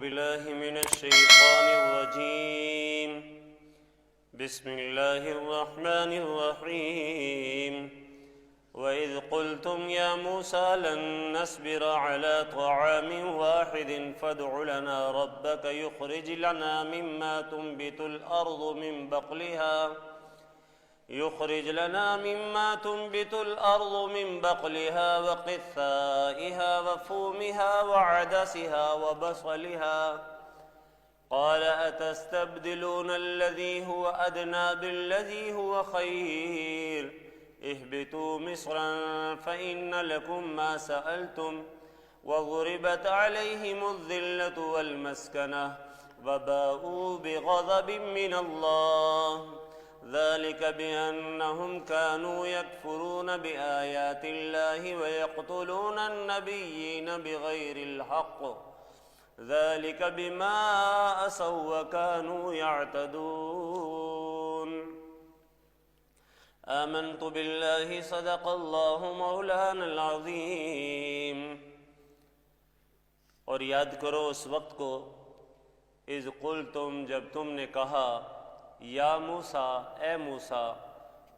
بالله من الشيطان الرجيم. بسم الله الرحمن الرحيم. وإذ قلتم يا موسى لن نصبر على طعام واحد فادع لنا ربك يخرج لنا مما تنبت الأرض من بقلها وقثائها وفومها وعدسها وبصلها قال أتستبدلون الذي هو أدنى بالذي هو خير اهبطوا مصرا فإن لكم ما سألتم وضربت عليهم الذلة والمسكنة وباءوا بغضب من الله ذلك بأنهم كانوا يكفرون بآيات الله ويقتلون النبيين بغير الحق ذلك بما عصوا وكانوا يعتدون. آمنت بالله صدق الله مولانا العظیم. اور یاد کرو اس وقت کو اذ قلتم جب تم نے کہا یا موسیٰ اے موسیٰ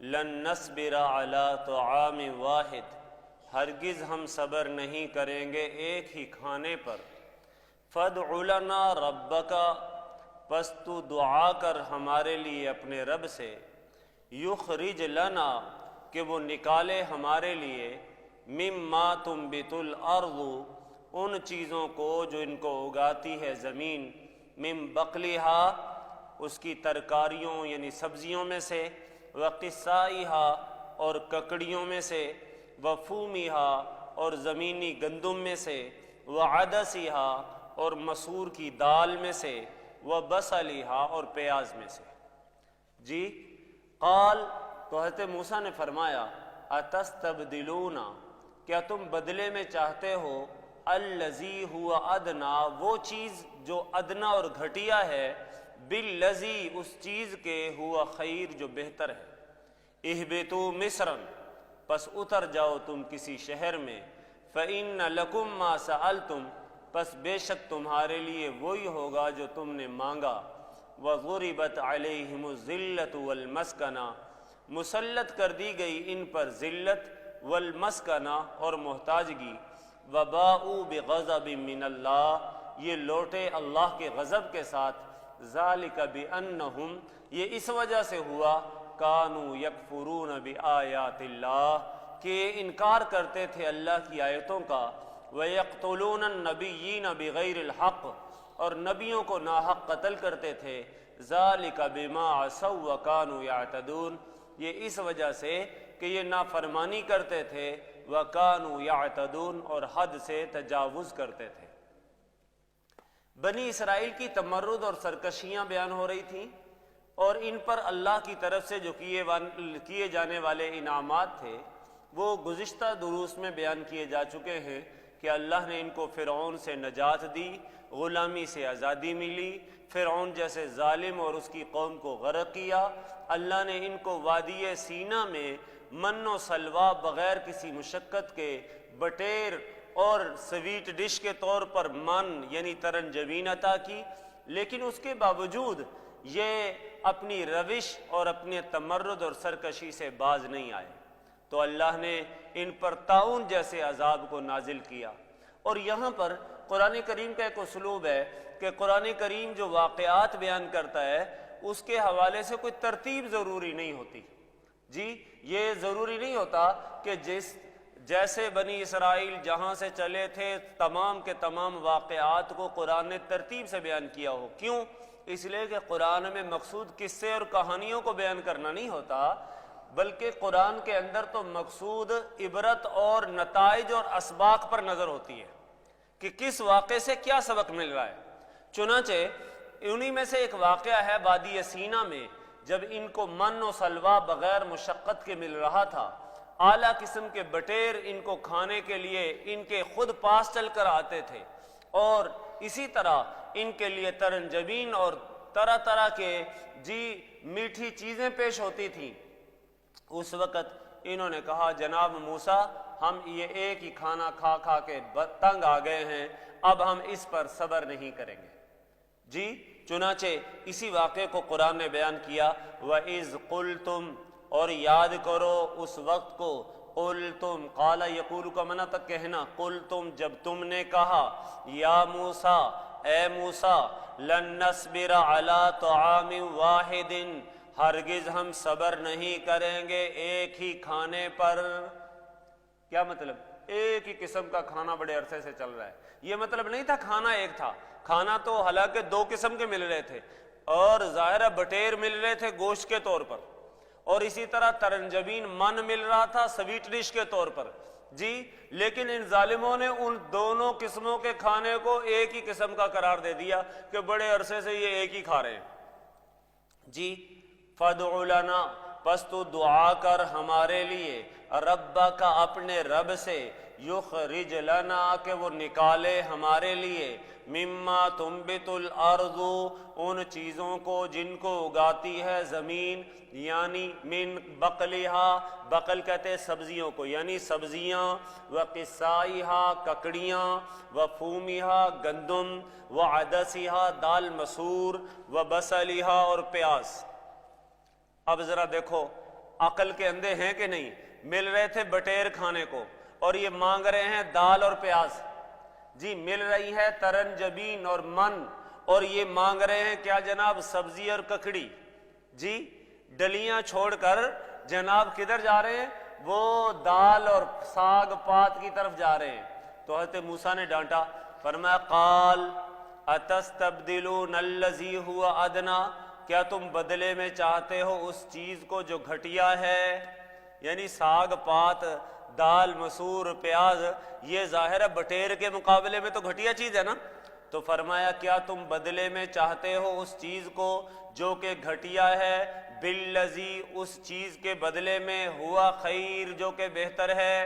لن نصبر علی طعام واحد ہرگز ہم صبر نہیں کریں گے ایک ہی کھانے پر فادع لنا ربک پس تو دعا کر ہمارے لیے اپنے رب سے یخرج لنا کہ وہ نکالے ہمارے لیے مما تنبت الارض ان چیزوں کو جو ان کو اگاتی ہے زمین من بقلها اس کی ترکاریوں یعنی سبزیوں میں سے وقثائها اور ککڑیوں میں سے وفومها اور زمینی گندم میں سے وعدسها اور مسور کی دال میں سے وبصلها اور پیاز میں سے. جی قال تو حضرت موسیٰ نے فرمایا اتستبدلون کیا تم بدلے میں چاہتے ہو الذی هو ادنا وہ چیز جو ادنا اور گھٹیا ہے بالذی اس چیز کے ہوا خیر جو بہتر ہے. اہبطوا مصرا پس اتر جاؤ تم کسی شہر میں فإن لکم ما سألتم پس بے شک تمہارے لیے وہی ہوگا جو تم نے مانگا. وضربت علیہم الذلۃ والمسکنہ مسلط کر دی گئی ان پر ذلت والمسکنہ اور محتاجگی. وباءوا بغضب من اللہ یہ لوٹے اللہ کے غضب کے ساتھ. ذالک بانہم یہ اس وجہ سے ہوا کانوا یکفرون بآیات اللہ کہ انکار کرتے تھے اللہ کی آیتوں کا. وَيَقْتُلُونَ النَّبِيِّينَ بِغَيْرِ الْحَقِّ اور نبیوں کو ناحق قتل کرتے تھے. ذَلِكَ بِمَا عَصَوْا وَكَانُوا يَعْتَدُونَ یہ اس وجہ سے کہ یہ نافرمانی کرتے تھے وَكَانُوا يَعْتَدُونَ اور حد سے تجاوز کرتے تھے. بنی اسرائیل کی تمرد اور سرکشیاں بیان ہو رہی تھیں اور ان پر اللہ کی طرف سے جو کیے جانے والے انعامات تھے وہ گزشتہ دروس میں بیان کیے جا چکے ہیں کہ اللہ نے ان کو فرعون سے نجات دی، غلامی سے آزادی ملی، فرعون جیسے ظالم اور اس کی قوم کو غرق کیا. اللہ نے ان کو وادی سینا میں من و سلوا بغیر کسی مشقت کے بٹیر اور سویٹ ڈش کے طور پر من یعنی ترنجبین عطا کی. لیکن اس کے باوجود یہ اپنی روش اور اپنے تمرد اور سرکشی سے باز نہیں آئے تو اللہ نے ان پر طاعون جیسے عذاب کو نازل کیا. اور یہاں پر قرآن کریم کا ایک اسلوب ہے کہ قرآن کریم جو واقعات بیان کرتا ہے اس کے حوالے سے کوئی ترتیب ضروری نہیں ہوتی. جی یہ ضروری نہیں ہوتا کہ جیسے بنی اسرائیل جہاں سے چلے تھے تمام کے تمام واقعات کو قرآن نے ترتیب سے بیان کیا ہو. کیوں؟ اس لیے کہ قرآن میں مقصود قصے اور کہانیوں کو بیان کرنا نہیں ہوتا بلکہ قرآن کے اندر تو مقصود عبرت اور نتائج اور اسباق پر نظر ہوتی ہے کہ کس واقعے سے کیا سبق مل رہا ہے. چنانچہ انہی میں سے ایک واقعہ ہے وادی سینا میں جب ان کو من و سلوا بغیر مشقت کے مل رہا تھا. اعلیٰ قسم کے بٹیر ان کو کھانے کے لیے ان کے خود پاس چل کر آتے تھے اور اسی طرح ان کے لیے ترنجبین اور طرح طرح کے میٹھی چیزیں پیش ہوتی تھیں. اس وقت انہوں نے کہا جناب موسیٰ ہم یہ ایک ہی کھانا کھا کھا کے تنگ آ گئے ہیں، اب ہم اس پر صبر نہیں کریں گے۔ جی چنانچہ اسی واقعے کو قرآن نے بیان کیا، وَإِذْ قُلْتُمْ، اور یاد کرو اس وقت کو، قُلْتُمْ، قَالَ يَقُولُ کا منع تک کہنا، قُلْتُمْ جب تم نے کہا، یا موسیٰ، اے موسیٰ، لَن نَّصْبِرَ عَلَىٰ طَعَامٍ وَاحِدٍ، ہرگز ہم صبر نہیں کریں گے ایک ہی کھانے پر۔ کیا مطلب؟ ایک ہی قسم کا کھانا بڑے عرصے سے چل رہا ہے۔ یہ مطلب نہیں تھا کھانا ایک تھا، کھانا تو حالانکہ 2 قسم کے مل رہے تھے، اور ظاہرہ بٹیر مل رہے تھے گوشت کے طور پر، اور اسی طرح ترنجبین من مل رہا تھا سویٹ ڈش کے طور پر۔ جی لیکن ان ظالموں نے ان دونوں قسموں کے کھانے کو ایک ہی قسم کا قرار دے دیا کہ بڑے عرصے سے یہ ایک ہی کھا رہے ہیں۔ جی فَادْعُ لَنَا، پس تو دعا کر ہمارے لیے، رَبَّکَ، اپنے رب سے، یخرج لنا، کہ وہ نکالے ہمارے لیے، مما تنبت الارض، ان چیزوں کو جن کو اگاتی ہے زمین، یعنی من بقلہا، بقل کہتے ہیں سبزیوں کو، یعنی سبزیاں، وقصائہا، ککڑیاں، وفومہا، گندم، وعدسہا، دال مسور، وبصلہا، اور پیاز۔ اب ذرا دیکھو عقل کے اندھے ہیں کہ نہیں؟ مل رہے تھے بٹیر کھانے کو، اور یہ مانگ رہے ہیں دال اور پیاز۔ جی مل رہی ہے ترنجبین اور من، اور یہ مانگ رہے ہیں کیا جناب؟ سبزی اور ککڑی۔ جی ڈلیاں چھوڑ کر جناب کدھر جا رہے ہیں؟ وہ دال اور ساگ پات کی طرف جا رہے ہیں۔ تو حضرت موسیٰ نے ڈانٹا، فرمایا قال اتستبدلون الذی هو ادنی، کیا تم بدلے میں چاہتے ہو اس چیز کو جو گھٹیا ہے؟ یعنی ساگ پات، دال مسور، پیاز، یہ ظاہر ہے بٹیر کے مقابلے میں تو گھٹیا چیز ہے نا۔ تو فرمایا کیا تم بدلے میں چاہتے ہو اس چیز کو جو کہ گھٹیا ہے، بالذی، اس چیز کے بدلے میں، ہوا خیر، جو کہ بہتر ہے۔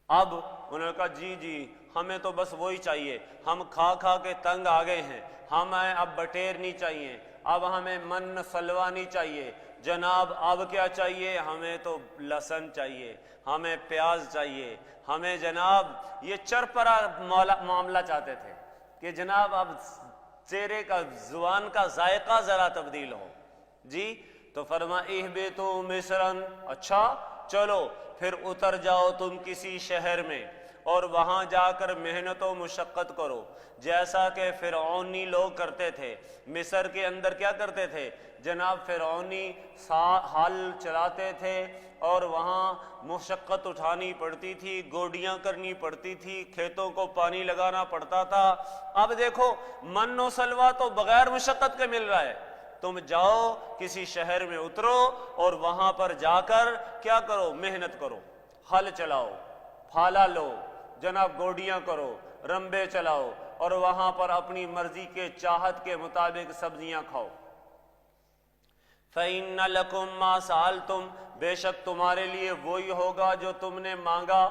اب انہوں نے کہا جی ہمیں تو بس وہی چاہیے، ہم کھا کھا کے تنگ آ گئے ہیں، ہمیں اب بٹیر نہیں چاہیے، اب ہمیں من سلوا نہیں چاہیے، جناب اب کیا چاہیے؟ ہمیں تو لہسن چاہیے، ہمیں پیاز چاہیے، ہمیں جناب یہ چرپرا معاملہ چاہتے تھے کہ جناب اب چہرے کا، زبان کا ذائقہ ذرا تبدیل ہو۔ جی تو فرمایا اہبطوا مصرا، اچھا چلو پھر اتر جاؤ تم کسی شہر میں، اور وہاں جا کر محنت و مشقت کرو، جیسا کہ فرعونی لوگ کرتے تھے۔ مصر کے اندر کیا کرتے تھے جناب؟ فرعونی حل چلاتے تھے، اور وہاں مشقت اٹھانی پڑتی تھی، گوڈیاں کرنی پڑتی تھی، کھیتوں کو پانی لگانا پڑتا تھا۔ اب دیکھو من و سلوا تو بغیر مشقت کے مل رہا ہے۔ تم جاؤ کسی شہر میں اترو، اور وہاں پر جا کر کیا کرو؟ محنت کرو، ہل چلاؤ، پھالا لو، جناب گوڈیاں کرو، رمبے چلاؤ، اور وہاں پر اپنی مرضی کے چاہت کے مطابق سبزیاں کھاؤ۔ فَإِنَّ لَكُمْ مَا سَأَلْتُمْ، بے شک تمہارے لیے وہی ہوگا جو تم نے مانگا۔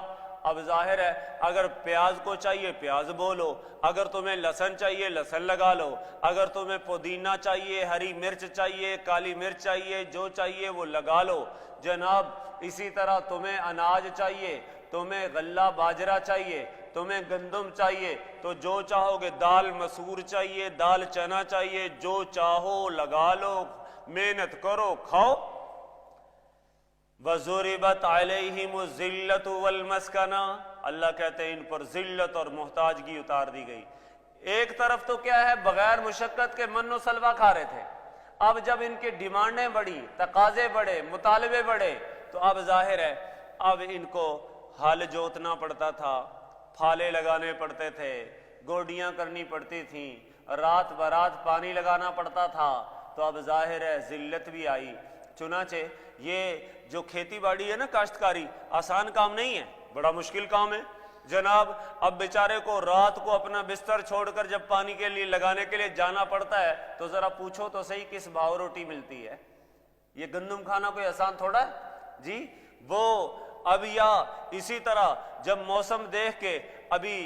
اب ظاہر ہے اگر پیاز کو چاہیے پیاز بولو، اگر تمہیں لہسن چاہیے لہسن لگا لو، اگر تمہیں پودینہ چاہیے، ہری مرچ چاہیے، کالی مرچ چاہیے، جو چاہیے وہ لگا لو جناب۔ اسی طرح تمہیں اناج چاہیے، تمہیں غلہ باجرہ چاہیے، تمہیں گندم چاہیے، تو جو چاہو گے، دال مسور چاہیے، دال چنا چاہیے، جو چاہو لگا لو، محنت کرو، کھاؤ۔ وَضُرِبَتْ عَلَيْهِمُ الذِّلَّةُ وَالْمَسْكَنَةُ، اللہ کہتے ہیں ان پر ذلت اور محتاجگی اتار دی گئی۔ ایک طرف تو کیا ہے، بغیر مشقت کے من و سلوا کھا رہے تھے، اب جب ان کی ڈیمانڈیں بڑھی، تقاضے بڑھے، مطالبے بڑھے، تو اب ظاہر ہے اب ان کو ہل جوتنا پڑتا تھا، پھالے لگانے پڑتے تھے، گوڈیاں کرنی پڑتی تھیں، رات برات پانی لگانا پڑتا تھا، تو اب ظاہر ہے ذلت بھی آئی۔ چنانچہ یہ جو کھیتی باڑی ہے نا، کاشتکاری، آسان کام نہیں ہے، بڑا مشکل کام ہے جناب۔ اب بیچارے کو رات کو اپنا بستر چھوڑ کر جب پانی کے لیے لگانے کے لیے جانا پڑتا ہے، تو ذرا پوچھو تو صحیح کس بھاؤ روٹی ملتی ہے؟ یہ گندم کھانا کوئی آسان تھوڑا ہے جی۔ وہ اب یا اسی طرح جب موسم دیکھ کے ابھی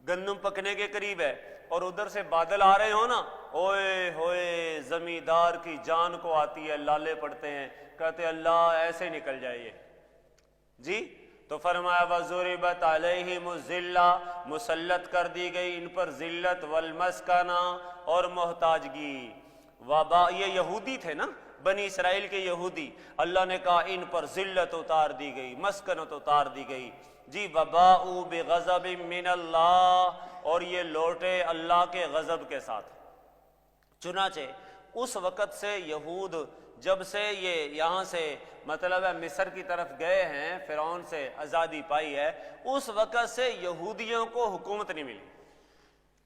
گندم پکنے کے قریب ہے اور ادھر سے بادل آ رہے ہو نا، اوئے ہوئے زمیندار کی جان کو آتی ہے، لالے پڑتے ہیں، کہتے اللہ ایسے نکل جائے یہ جی۔ تو فرمایا وَضُرِبَتْ عَلَيْهِمُ الذِّلَّةُ، مسلط کر دی گئی ان پر ذلت، والمسکنہ اور محتاجگی۔ وبا، یہ یہودی تھے نا، بنی اسرائیل کے یہودی، اللہ نے کہا ان پر ذلت اتار دی گئی، مسکنت اتار دی گئی جی۔ وَبَاءُوا بِغَضَبٍ مِّنَ اللَّهِ، اور یہ لوٹے اللہ کے غضب کے ساتھ۔ چنانچہ اس وقت سے یہود جب سے یہ یہاں سے مطلب ہے مصر کی طرف گئے ہیں، فرعون سے آزادی پائی ہے، اس وقت سے یہودیوں کو حکومت نہیں ملی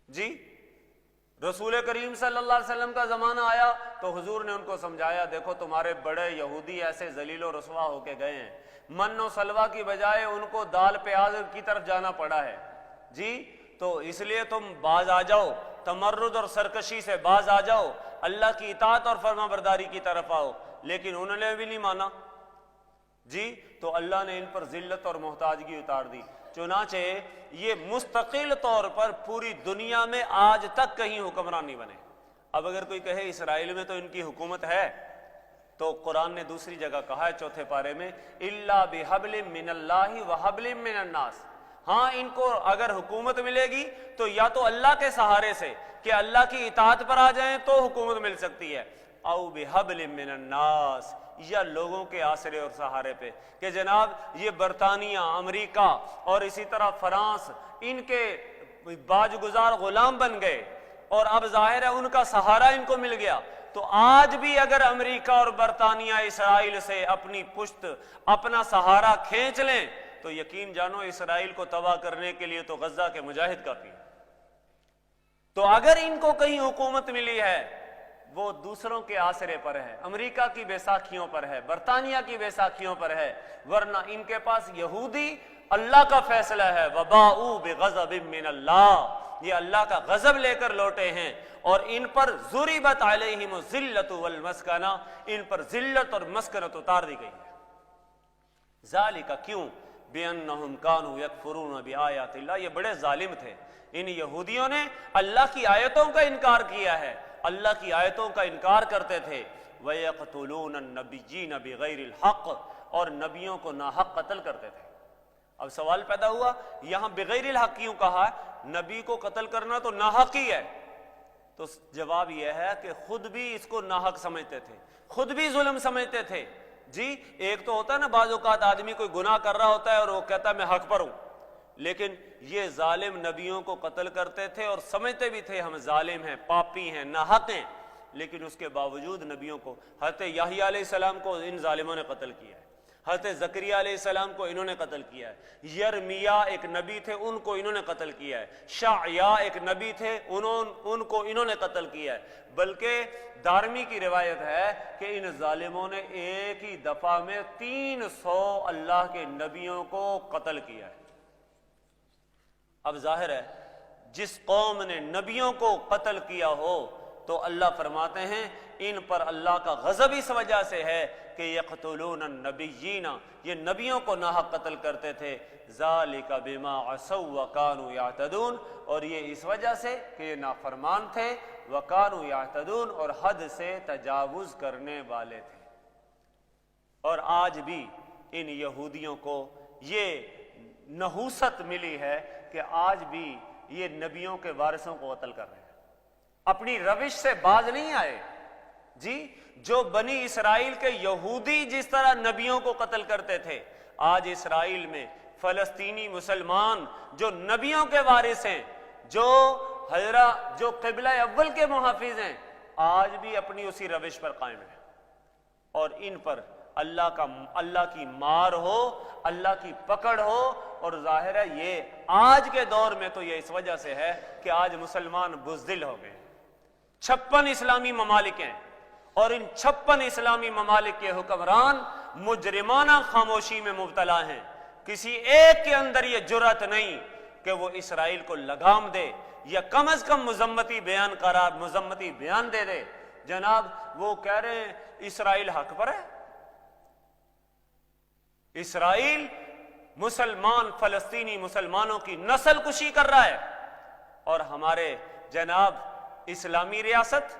جی۔ رسول کریم صلی اللہ علیہ وسلم کا زمانہ آیا تو حضور نے ان کو سمجھایا، دیکھو تمہارے بڑے یہودی ایسے ذلیل و رسوا ہو کے گئے ہیں، من و سلوہ کی بجائے ان کو دال پیاز کی طرف جانا پڑا ہے جی، تو اس لیے تم باز آ جاؤ، تمرد اور سرکشی سے باز آ جاؤ، اللہ کی اطاعت اور فرما برداری کی طرف آؤ، لیکن انہوں نے بھی نہیں مانا جی، تو اللہ نے ان پر ذلت اور محتاجگی اتار دی۔ چنانچہ یہ مستقل طور پر پوری دنیا میں آج تک کہیں حکمران نہیں بنے۔ اب اگر کوئی کہے اسرائیل میں تو ان کی حکومت ہے، تو قرآن نے دوسری جگہ کہا ہے چوتھے پارے میں الا بحبل من اللہ وحبل من الناس، ہاں ان کو اگر حکومت ملے گی تو یا تو اللہ کے سہارے سے کہ اللہ کی اطاعت پر آ جائیں تو حکومت مل سکتی ہے، او بحبل من الناس، یا لوگوں کے آسرے اور سہارے پہ، کہ جناب یہ برطانیہ، امریکہ اور اسی طرح فرانس ان کے باج گزار غلام بن گئے، اور اب ظاہر ہے ان کا سہارا ان کو مل گیا، تو آج بھی اگر امریکہ اور برطانیہ اسرائیل سے اپنی پشت، اپنا سہارا کھینچ لیں تو یقین جانو اسرائیل کو تباہ کرنے کے لیے تو غزہ کے مجاہد کافی ہیں۔ تو اگر ان کو کہیں حکومت ملی ہے وہ دوسروں کے آسرے پر ہے، امریکہ کی بیساکھیوں پر ہے، برطانیہ کی بیساکھیوں پر ہے، ورنہ ان کے پاس یہودی اللہ کا فیصلہ ہے، وَبَاءُوا بِغَضَبٍ مِّنَ اللَّهِ، یہ اللہ کا غضب لے کر لوٹے ہیں، اور ان پر ضُرِبَتْ عَلَيْهِمُ الذِّلَّةُ وَالْمَسْكَنَةُ، ان پر ذلت اور مسکنت اتار دی گئی ہے۔ ذَلِكَ، کیوں؟ بِأَنَّهُمْ كَانُوا يَكْفُرُونَ بِآيَاتِ اللَّهِ، یہ بڑے ظالم تھے، ان یہودیوں نے اللہ کی آیتوں کا انکار کیا ہے، اللہ کی آیتوں کا انکار کرتے تھے، وَيَقْتُلُونَ النَّبِيِّينَ بِغَيْرِ الْحَقِّ، اور نبیوں کو ناحق قتل کرتے تھے۔ اب سوال پیدا ہوا یہاں بغیر الحق کیوں کہا ہے؟ نبی کو قتل کرنا تو ناحق ہی ہے، تو جواب یہ ہے کہ خود بھی اس کو ناحق سمجھتے تھے، خود بھی ظلم سمجھتے تھے جی۔ ایک تو ہوتا ہے نا بعض اوقات آدمی کوئی گناہ کر رہا ہوتا ہے اور وہ کہتا ہے میں حق پر ہوں، لیکن یہ ظالم نبیوں کو قتل کرتے تھے اور سمجھتے بھی تھے ہم ظالم ہیں، پاپی ہیں، ناحق ہیں، لیکن اس کے باوجود نبیوں کو، حضرت یحییٰ علیہ السلام کو ان ظالموں نے قتل کیا ہے، حضرت زکریا علیہ السلام کو انہوں نے قتل کیا ہے، یرمیا ایک نبی تھے ان کو انہوں نے قتل کیا ہے، شعیا ایک نبی تھے ان کو انہوں نے قتل کیا ہے، بلکہ دارمی کی روایت ہے کہ ان ظالموں نے ایک ہی دفعہ میں 300 اللہ کے نبیوں کو قتل کیا ہے۔ اب ظاہر ہے جس قوم نے نبیوں کو قتل کیا ہو تو اللہ فرماتے ہیں ان پر اللہ کا غضب اس وجہ سے ہے کہ یقتلون النبیین، یہ نبیوں کو ناحق قتل کرتے تھے، ذالک بما عصوا وکانوا یعتدون، اور یہ اس وجہ سے کہ یہ نافرمان تھے، وکانوا یعتدون، اور حد سے تجاوز کرنے والے تھے۔ اور آج بھی ان یہودیوں کو یہ نحوست ملی ہے کہ آج بھی یہ نبیوں کے وارثوں کو قتل کر رہے ہیں، اپنی روش سے باز نہیں آئے جی۔ جو بنی اسرائیل کے یہودی جس طرح نبیوں کو قتل کرتے تھے، آج اسرائیل میں فلسطینی مسلمان جو نبیوں کے وارث ہیں، جو قبلہ اول کے محافظ ہیں، آج بھی اپنی اسی روش پر قائم ہیں، اور ان پر اللہ کی مار ہو، اللہ کی پکڑ ہو، اور ظاہر ہے یہ آج کے دور میں تو یہ اس وجہ سے ہے کہ آج مسلمان بزدل ہو گئے، 56 اسلامی ممالک ہیں، اور ان 56 اسلامی ممالک کے حکمران مجرمانہ خاموشی میں مبتلا ہیں، کسی ایک کے اندر یہ جرأت نہیں کہ وہ اسرائیل کو لگام دے یا کم از کم مذمتی بیان دے دے۔ جناب وہ کہہ رہے ہیں اسرائیل حق پر ہے، اسرائیل مسلمان فلسطینی مسلمانوں کی نسل کشی کر رہا ہے، اور ہمارے جناب اسلامی ریاست،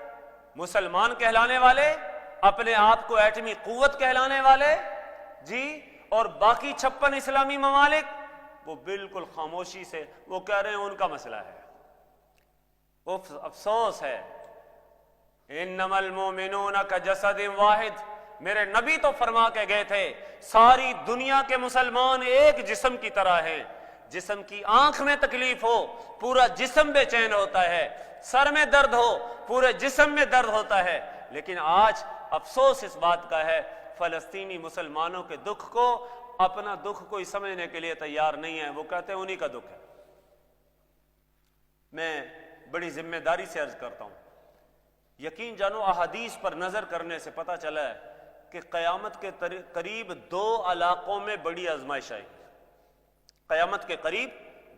مسلمان کہلانے والے، اپنے آپ کو ایٹمی قوت کہلانے والے جی، اور باقی 56 اسلامی ممالک وہ بالکل خاموشی سے وہ کہہ رہے ہیں ان کا مسئلہ ہے. افسوس ہے. انما المؤمنون کجسد واحد، میرے نبی تو فرما کے گئے تھے ساری دنیا کے مسلمان ایک جسم کی طرح ہیں. جسم کی آنکھ میں تکلیف ہو پورا جسم بے چین ہوتا ہے، سر میں درد ہو پورے جسم میں درد ہوتا ہے. لیکن آج افسوس اس بات کا ہے فلسطینی مسلمانوں کے دکھ کو اپنا دکھ کوئی سمجھنے کے لیے تیار نہیں ہے. وہ کہتے ہیں انہی کا دکھ ہے. میں بڑی ذمہ داری سے عرض کرتا ہوں، یقین جانو احادیث پر نظر کرنے سے پتہ چلا ہے کہ قیامت کے قریب 2 علاقوں میں بڑی آزمائش آئے گی. قیامت کے قریب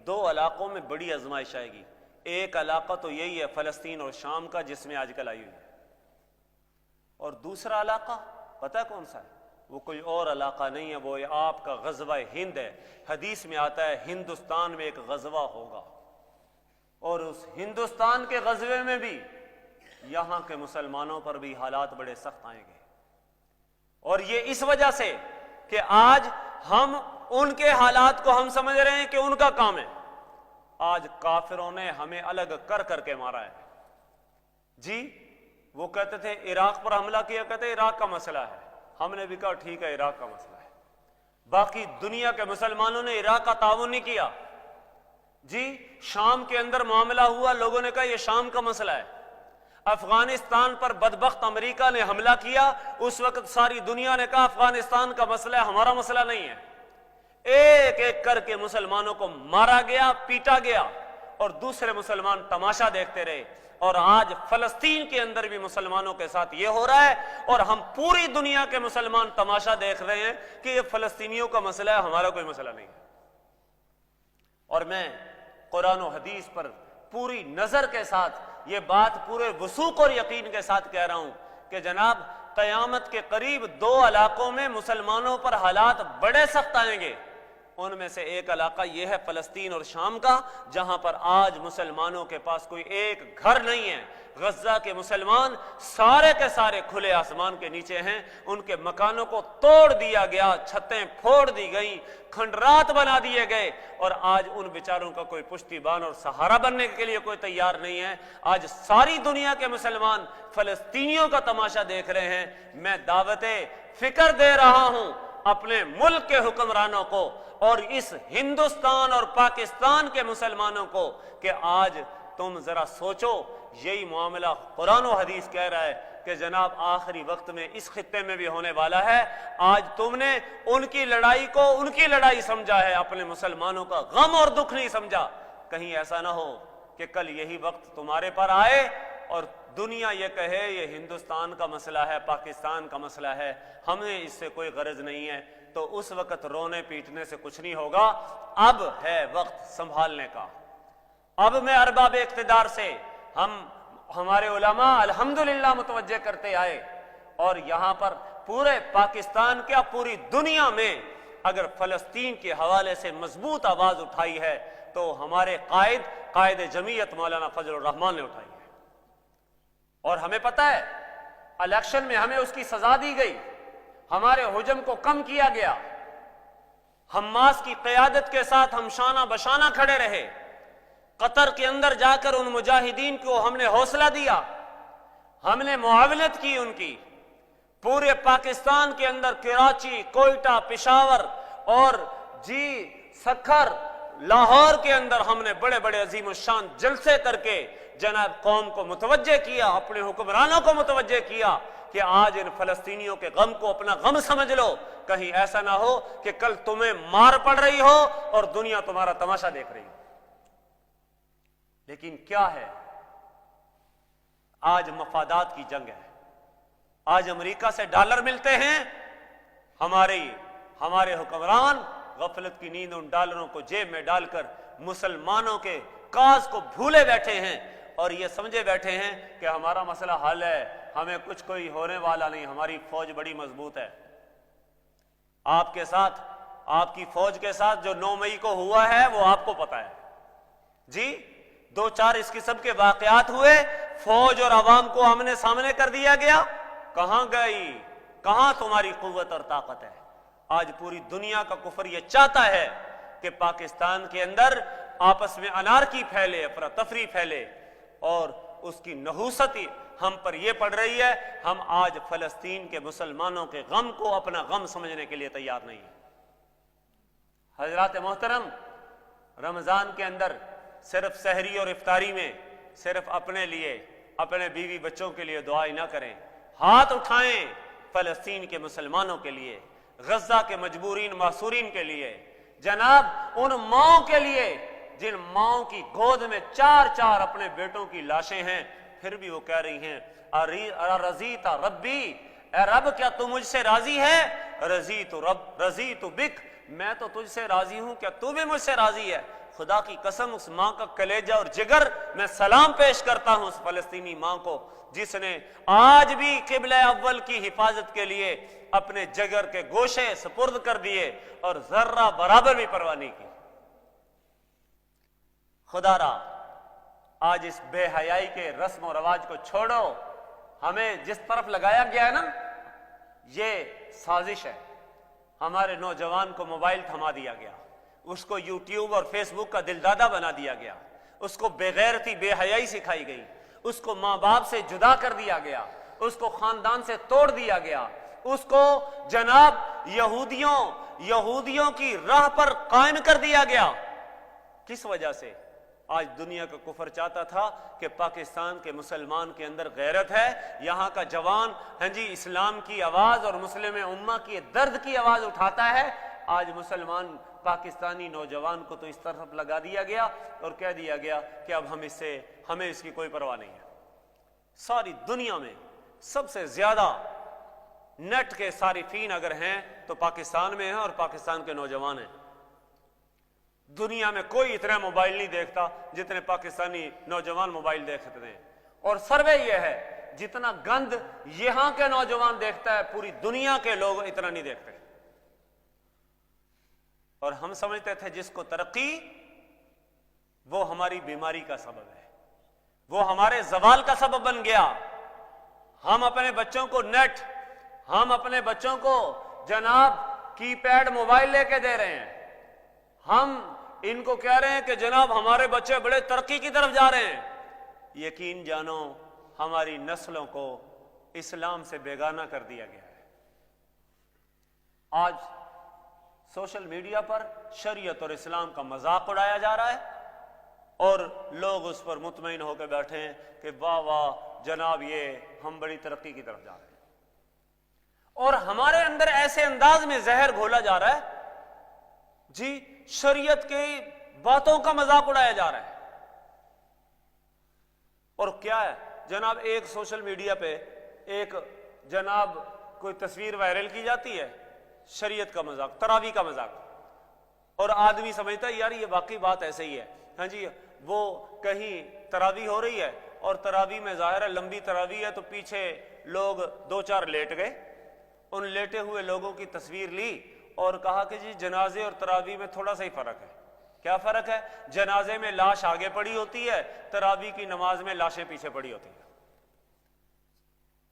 2 علاقوں میں بڑی آزمائش آئے گی. ایک علاقہ تو یہی ہے فلسطین اور شام کا جس میں آج کل آئی ہوئی ہے، اور دوسرا علاقہ پتہ کون سا ہے؟ وہ کوئی اور علاقہ نہیں ہے، وہ آپ کا غزوہ ہند ہے. حدیث میں آتا ہے ہندوستان میں ایک غزوہ ہوگا، اور اس ہندوستان کے غزوے میں بھی یہاں کے مسلمانوں پر بھی حالات بڑے سخت آئیں گے. اور یہ اس وجہ سے کہ آج ہم ان کے حالات کو ہم سمجھ رہے ہیں کہ ان کا کام ہے. آج کافروں نے ہمیں الگ کر کر کے مارا ہے. جی وہ کہتے تھے عراق پر حملہ کیا، کہتے عراق کا مسئلہ ہے. ہم نے بھی کہا ٹھیک ہے عراق کا مسئلہ ہے. باقی دنیا کے مسلمانوں نے عراق کا تعاون نہیں کیا. جی شام کے اندر معاملہ ہوا، لوگوں نے کہا یہ شام کا مسئلہ ہے. افغانستان پر بدبخت امریکہ نے حملہ کیا، اس وقت ساری دنیا نے کہا افغانستان کا مسئلہ ہے، ہمارا مسئلہ نہیں ہے. ایک ایک کر کے مسلمانوں کو مارا گیا، پیٹا گیا، اور دوسرے مسلمان تماشا دیکھتے رہے. اور آج فلسطین کے اندر بھی مسلمانوں کے ساتھ یہ ہو رہا ہے، اور ہم پوری دنیا کے مسلمان تماشا دیکھ رہے ہیں کہ یہ فلسطینیوں کا مسئلہ ہے، ہمارا کوئی مسئلہ نہیں ہے. اور میں قرآن و حدیث پر پوری نظر کے ساتھ یہ بات پورے وثوق اور یقین کے ساتھ کہہ رہا ہوں کہ جناب قیامت کے قریب 2 علاقوں میں مسلمانوں پر حالات بڑے سخت آئیں گے. ان میں سے ایک علاقہ یہ ہے فلسطین اور شام کا، جہاں پر آج مسلمانوں کے پاس کوئی ایک گھر نہیں ہے. غزہ کے مسلمان سارے کے سارے کھلے آسمان کے نیچے ہیں. ان کے مکانوں کو توڑ دیا گیا، چھتیں پھوڑ دی گئیں، کھنڈرات بنا دیے گئے، اور آج ان بیچاروں کا کوئی پشتی بان اور سہارا بننے کے لیے کوئی تیار نہیں ہے. آج ساری دنیا کے مسلمان فلسطینیوں کا تماشا دیکھ رہے ہیں. میں دعوت فکر دے رہا ہوں اپنے ملک کے حکمرانوں کو اور اس ہندوستان اور پاکستان کے مسلمانوں کو کہ آج تم ذرا سوچو. یہی معاملہ قرآن و حدیث کہہ رہا ہے کہ جناب آخری وقت میں اس خطے میں بھی ہونے والا ہے. آج تم نے ان کی لڑائی کو ان کی لڑائی سمجھا ہے، اپنے مسلمانوں کا غم اور دکھ نہیں سمجھا. کہیں ایسا نہ ہو کہ کل یہی وقت تمہارے پر آئے اور دنیا یہ کہے یہ ہندوستان کا مسئلہ ہے، پاکستان کا مسئلہ ہے، ہمیں اس سے کوئی غرض نہیں ہے. تو اس وقت رونے پیٹنے سے کچھ نہیں ہوگا. اب ہے وقت سنبھالنے کا. اب میں ارباب اقتدار سے ہمارے علماء الحمدللہ متوجہ کرتے آئے، اور یہاں پر پورے پاکستان کیا پوری دنیا میں اگر فلسطین کے حوالے سے مضبوط آواز اٹھائی ہے تو ہمارے قائد جمعیت مولانا فضل الرحمان نے اٹھائی ہے. اور ہمیں پتہ ہے الیکشن میں ہمیں اس کی سزا دی گئی، ہمارے حجم کو کم کیا گیا. حماس کی قیادت کے ساتھ ہم شانہ بشانہ کھڑے رہے. قطر کے اندر جا کر ان مجاہدین کو ہم نے حوصلہ دیا، ہم نے معاونت کی ان کی. پورے پاکستان کے اندر کراچی، کوئٹہ، پشاور اور سکھر، لاہور کے اندر ہم نے بڑے بڑے عظیم الشان جلسے کر کے جناب قوم کو متوجہ کیا، اپنے حکمرانوں کو متوجہ کیا کہ آج ان فلسطینیوں کے غم کو اپنا غم سمجھ لو. کہیں ایسا نہ ہو کہ کل تمہیں مار پڑ رہی ہو اور دنیا تمہارا تماشا دیکھ رہی ہو. لیکن کیا ہے، آج مفادات کی جنگ ہے. آج امریکہ سے ڈالر ملتے ہیں، ہمارے حکمران غفلت کی نیند ان ڈالروں کو جیب میں ڈال کر مسلمانوں کے کاز کو بھولے بیٹھے ہیں اور یہ سمجھے بیٹھے ہیں کہ ہمارا مسئلہ حل ہے، ہمیں کچھ کوئی ہونے والا نہیں، ہماری فوج بڑی مضبوط ہے. آپ کے ساتھ، آپ کی فوج کے ساتھ جو 9 مئی کو ہوا ہے وہ آپ کو پتا ہے. 2-4 اس قسم کے واقعات ہوئے، فوج اور عوام کو آمنے سامنے کر دیا گیا. کہاں گئی، کہاں تمہاری قوت اور طاقت ہے؟ آج پوری دنیا کا کفر یہ چاہتا ہے کہ پاکستان کے اندر آپس میں انارکی پھیلے، افراتفری پھیلے، اور اس کی نحوست ہم پر یہ پڑ رہی ہے۔ ہم آج فلسطین کے مسلمانوں کے غم کو اپنا غم سمجھنے کے لیے تیار نہیں ہیں۔ حضرات محترم، رمضان کے اندر صرف سحری اور افطاری میں صرف اپنے لیے، اپنے بیوی بچوں کے لیے دعائیں نہ کریں، ہاتھ اٹھائیں فلسطین کے مسلمانوں کے لیے، غزہ کے مجبورین معصورین کے لیے، جناب ان ماؤں کے لیے جن ماؤں کی گود میں چار چار اپنے بیٹوں کی لاشیں ہیں، پھر بھی وہ کہہ رہی ہیں رضیت ربی، اے رب کیا تو مجھ سے راضی ہے؟ رضیت بک، میں تو تجھ سے راضی ہوں، کیا تو بھی مجھ سے راضی ہے؟ خدا کی قسم اس ماں کا کلیجہ اور جگر میں سلام پیش کرتا ہوں اس فلسطینی ماں کو جس نے آج بھی قبلہ اول کی حفاظت کے لیے اپنے جگر کے گوشے سپرد کر دیے اور ذرہ برابر بھی پرواہ نہیں کی۔ خدا را آج اس بے حیائی کے رسم و رواج کو چھوڑو۔ ہمیں جس طرف لگایا گیا ہے نا، یہ سازش ہے۔ ہمارے نوجوان کو موبائل تھما دیا گیا، اس کو یوٹیوب اور فیس بک کا دلدادہ بنا دیا گیا، اس کو بے غیرتی بے حیائی سکھائی گئی، اس کو ماں باپ سے جدا کر دیا گیا، اس کو خاندان سے توڑ دیا گیا، اس کو جناب یہودیوں کی راہ پر قائم کر دیا گیا۔ کس وجہ سے؟ آج دنیا کا کفر چاہتا تھا کہ پاکستان کے مسلمان کے اندر غیرت ہے، یہاں کا جوان اسلام کی آواز اور مسلم امہ کی درد کی آواز اٹھاتا ہے۔ آج مسلمان پاکستانی نوجوان کو تو اس طرف لگا دیا گیا اور کہہ دیا گیا کہ اب ہمیں اس کی کوئی پرواہ نہیں ہے۔ ساری دنیا میں سب سے زیادہ نیٹ کے صارفین اگر ہیں تو پاکستان میں ہیں، اور پاکستان کے نوجوان ہیں۔ دنیا میں کوئی اتنا موبائل نہیں دیکھتا جتنے پاکستانی نوجوان موبائل دیکھتے ہیں، اور سروے یہ ہے جتنا گند یہاں کے نوجوان دیکھتا ہے پوری دنیا کے لوگ اتنا نہیں دیکھتے۔ اور ہم سمجھتے تھے جس کو ترقی وہ ہماری بیماری کا سبب ہے، وہ ہمارے زوال کا سبب بن گیا۔ ہم اپنے بچوں کو نیٹ، ہم اپنے بچوں کو جناب کی پیڈ موبائل لے کے دے رہے ہیں، ہم ان کو کہہ رہے ہیں کہ جناب ہمارے بچے بڑے ترقی کی طرف جا رہے ہیں۔ یقین جانو ہماری نسلوں کو اسلام سے بیگانہ کر دیا گیا ہے۔ آج سوشل میڈیا پر شریعت اور اسلام کا مذاق اڑایا جا رہا ہے، اور لوگ اس پر مطمئن ہو کے بیٹھے ہیں کہ واہ واہ جناب یہ ہم بڑی ترقی کی طرف جا رہے ہیں، اور ہمارے اندر ایسے انداز میں زہر گھولا جا رہا ہے، شریعت کی باتوں کا مذاق اڑایا جا رہا ہے۔ اور کیا ہے جناب، ایک سوشل میڈیا پہ ایک جناب کوئی تصویر وائرل کی جاتی ہے، شریعت کا مذاق، تراویح کا مذاق، اور آدمی سمجھتا ہے یار یہ واقعی بات ایسے ہی ہے۔ وہ کہیں تراویح ہو رہی ہے اور تراویح میں ظاہر ہے لمبی تراویح ہے، تو پیچھے لوگ دو چار لیٹ گئے، ان لیٹے ہوئے لوگوں کی تصویر لی اور کہا کہ جنازے اور تراویح میں تھوڑا سا ہی فرق ہے۔ کیا فرق ہے؟ جنازے میں لاش آگے پڑی ہوتی ہے، تراویح کی نماز میں لاشیں پیچھے پڑی ہوتی ہیں،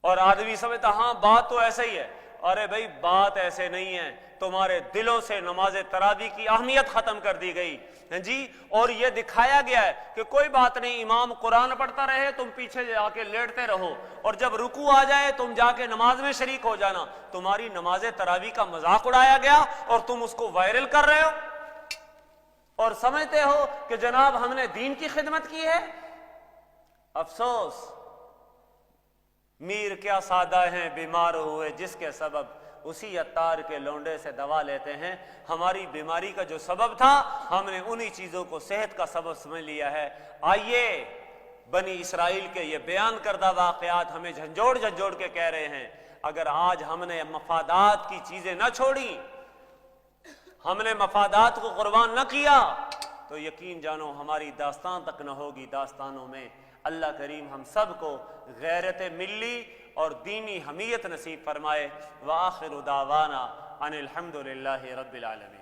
اور آدمی سمجھتا ہاں بات تو ایسا ہی ہے۔ ارے بھائی بات ایسے نہیں ہے، تمہارے دلوں سے نماز تراویح کی اہمیت ختم کر دی گئی، اور یہ دکھایا گیا ہے کہ کوئی بات نہیں، امام قرآن پڑھتا رہے تم پیچھے جا کے لیٹتے رہو، اور جب رکوع آ جائے تم جا کے نماز میں شریک ہو جانا۔ تمہاری نماز تراویح کا مذاق اڑایا گیا اور تم اس کو وائرل کر رہے ہو، اور سمجھتے ہو کہ جناب ہم نے دین کی خدمت کی ہے۔ افسوس، میر کیا سادہ ہیں بیمار ہوئے جس کے سبب اسی عطار کے لونڈے سے دوا لیتے ہیں۔ ہماری بیماری کا جو سبب تھا ہم نے انہی چیزوں کو صحت کا سبب سمجھ لیا ہے۔ آئیے بنی اسرائیل کے یہ بیان کردہ واقعات ہمیں جھنجھوڑ کے کہہ رہے ہیں، اگر آج ہم نے مفادات کی چیزیں نہ چھوڑی، ہم نے مفادات کو قربان نہ کیا، تو یقین جانو ہماری داستان تک نہ ہوگی۔ داستانوں میں اللہ کریم ہم سب کو غیرت ملی اور دینی حمیت نصیب فرمائے۔ وآخر دعوانا ان الحمد للہ رب العالمین۔